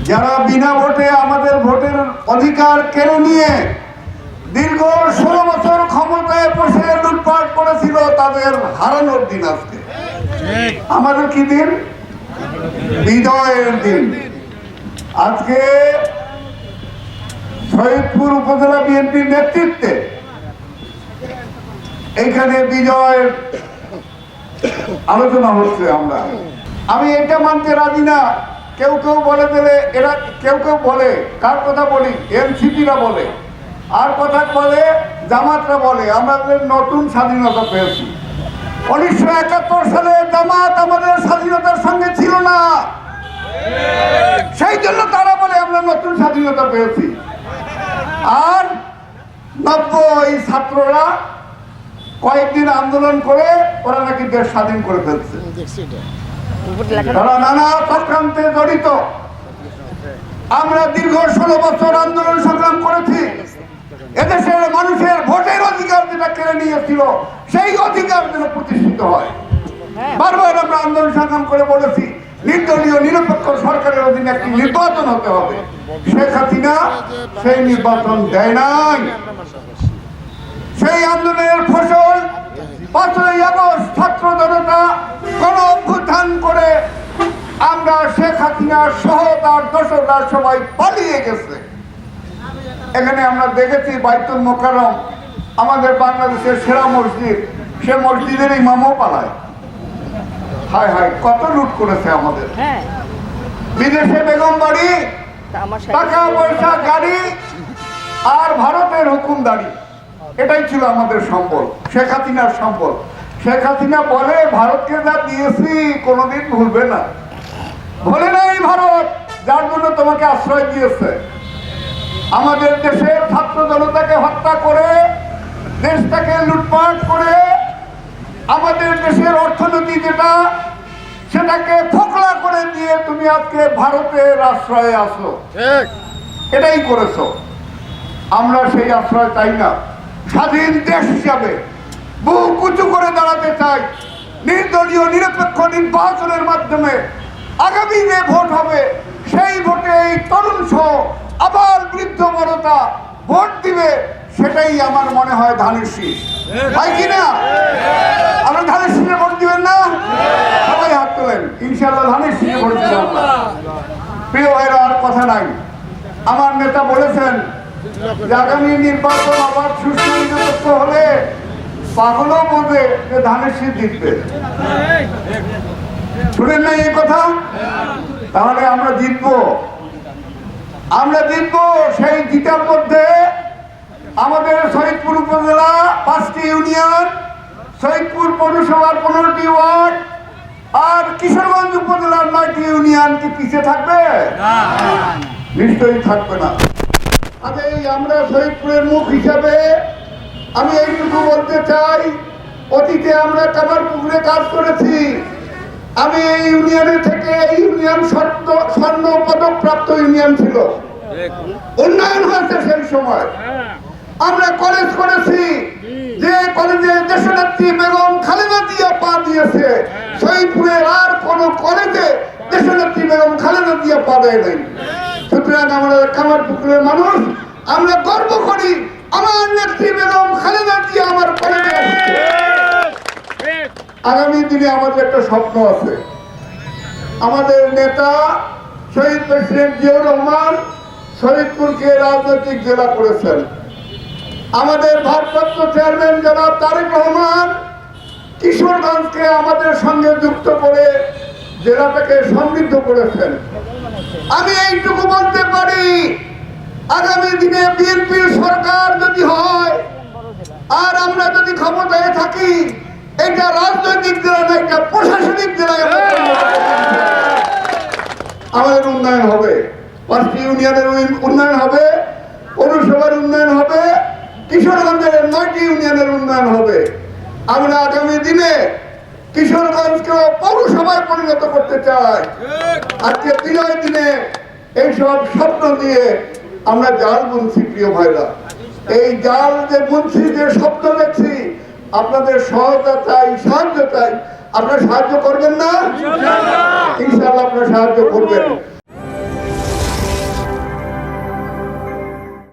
যারা বিনা ভোটে আমাদের ভোটের অধিকার কেড়ে নিয়ে দীর্ঘ 16 বছর ক্ষমতায় বসে লুটপাট করেছিল, তাদের হারানোর দিন আজকে। আমাদের কি দিন? বিজয়ের দিন। আজকে শহীদপুর উপজেলা বিএনপির নেতৃত্বে এইখানে বিজয়ের আলোচনা হচ্ছে। আমি এটা মানতে রাজি না। কেউ কেউ বলে দিলে এরা, কেউ কেউ বলে, কার কথা বলি, এনসিপিরা বলে, আর কথা বলে জামাতরা বলে আমাদের নতুন স্বাধীনতা পেয়েছি। 1971 সালে জামাত আমাদের স্বাধীনতার সঙ্গে ছিল না, সেই জন্য তারা বলে আমরা নতুন স্বাধীনতা পেয়েছি। আর 90 ছাত্ররা কয়েকদিন আন্দোলন করে ওরা নাকি দেশ স্বাধীন করে ফেলছে। তারা নানা চক্রান্তে জড়িত। আমরা দীর্ঘ 16 বছর আন্দোলন সংগ্রাম করেছি। এদেশের মানুষের ভোটের অধিকার যেটা কেড়ে নিয়েছিল, সেই অধিকার যেন প্রতিষ্ঠিত হয়। বারবার আমরা আন্দোলন সংগ্রাম করে বলেছি নির্দলীয় নিরপেক্ষ সরকারের অধীনে একটি নির্বাচন হতে হবে। শেখ হাসিনা সেই নির্বাচন দেয় নাই। সেই আন্দোলনের ফসল 5ই আগস্ট ছাত্র জনতা গণ অভ্যুত্থান করে আমরা শেখ হাসিনা সহ তার দোসররা সবাই পালিয়ে গেছে। এখানে আমরা দেখেছি বাইতুল মোকাররম, আমাদের বাংলাদেশের সেরা মসজিদ, সে মসজিদের ইমামও পালায়। হায় হায়, কত লুট করেছে আমাদের। বিদেশে বেগম বাড়ি, টাকা পয়সা, গাড়ি আর ভারতের হুকুমদারি, এটাই ছিল আমাদের সম্বল, শেখ হাসিনার সম্বল। শেখ হাসিনা বলে ভারতকে যা দিয়েছি কোনোদিন ভুলবে না। ভুলে নাই ভারত, যার জন্য তোমাকে আশ্রয় দিয়েছে। আমাদের দেশের ছাত্র জনতাকে হত্যা করে, দেশটাকে লুটপাট করে, আমাদের দেশের অর্থনীতি যেটা সেটাকে ফোকলা করে দিয়ে তুমি আজকে ভারতের আশ্রয়ে আসো। এটাই করেছো। আমরা সেই আশ্রয় চাই না। স্বাধীন দেশ হিসাবে বুক উঁচু করে দাঁড়াতে চাই। নির্দলীয় নিরপেক্ষ নির্বাচনের মাধ্যমে আগামী যে ভোট হবে, সেই ভোটে এই তরুণ সহ আবার বৃদ্ধ বড়তা ভোট দিবে, সেটাই আমার মনে হয় ধানের শীষ। হয় কি না? আমরা ধানের শীষে ভোট দিবেন না? সবাই হাত তোলেন। ইনশাআল্লাহ ধানের শীষে ভোট দিবেন। প্রিয় ভাইরা, আর কথা নাই। আমার নেতা বলেছেন যে আগামী নির্বাচন আবার সুষ্ঠু নিরপেক্ষ হলে পাগলও বলবে যে ধানের শীষ জিতবে। শুনেন না এই কথা? তাহলে আমরা জিতবো। আমরা জিতবো। সেই জিতার মধ্যে আমাদের শহীদপুর উপজেলা 5টি ইউনিয়ন, শহীদপুর পৌরসভার 15টি ওয়ার্ড আর কিশোরগঞ্জ উপজেলার 9টি ইউনিয়ন কি পিছিয়ে থাকবে? নিশ্চয়ই থাকবে না। আমরা শহীদপুরের মুখ হিসাবে আমি এইটুকু বলতে চাই, অতীতে আমরা কামারপুকুরে কাজ করেছি। আমি এই ইউনিয়নের থেকে, এই ইউনিয়ন স্বর্ণ পদক প্রাপ্ত ইউনিয়ন ছিল। উন্নয়ন হয়েছে সেই সময়। আমরা কলেজ করেছি, যে কলেজে দেশনেত্রী বেগম খালেদা জিয়া পা দিয়েছে, শহীদপুরের আর কোন কলেজে দেশনেত্রী বেগম খালেদা জিয়া পা দেয় নাই। সুতরাং আমরা কামারপুকুরের মানুষ, আমরা গর্ব করি আমার নেত্রী বেগম খালেদা জিয়া আমার কলেজে আসছে। আগামী দিনে আমাদের একটা স্বপ্ন আছে। আমাদের নেতা শহীদ প্রেসিডেন্ট জিয়াউর রহমান শহীদপুরকে রাজনৈতিক জেলা করেছেন। আমাদের ভারপ্রাপ্ত চেয়ারম্যান জনাব তারেক রহমান কিশোরগঞ্জকে আমাদের সঙ্গে যুক্ত করে জেলাটাকে সমৃদ্ধ করেছেন। আমি এইটুকু বলতে পারি, আগামী দিনে বিএনপির সরকার যদি হয় আর আমরা যদি ক্ষমতায় থাকি, এটা রাজনৈতিক জেলা না, এটা প্রশাসনিক জেলায় আমাদের উন্নয়ন হবে। 5টি ইউনিয়নের উন্নয়ন হবে, পৌরসভার উন্নয়ন হবে, কিশোরগঞ্জের 9টি ইউনিয়নের উন্নয়ন হবে। আমরা আগামী দিনে কিশোরগঞ্জকে পৌরসভায় পরিণত করতে চাই। আজকে বিজয় দিনে এইসব স্বপ্ন দিয়ে আমরা জাল বুনছি। প্রিয় ভাইরা, এই জাল যে বুনছি, যে স্বপ্ন দেখছি, আপনাদের সহায়তা চাই, সাহায্য চাই। আপনারা সাহায্য করবেন না? ইনশাআল্লাহ আপনারা সাহায্য করবেন।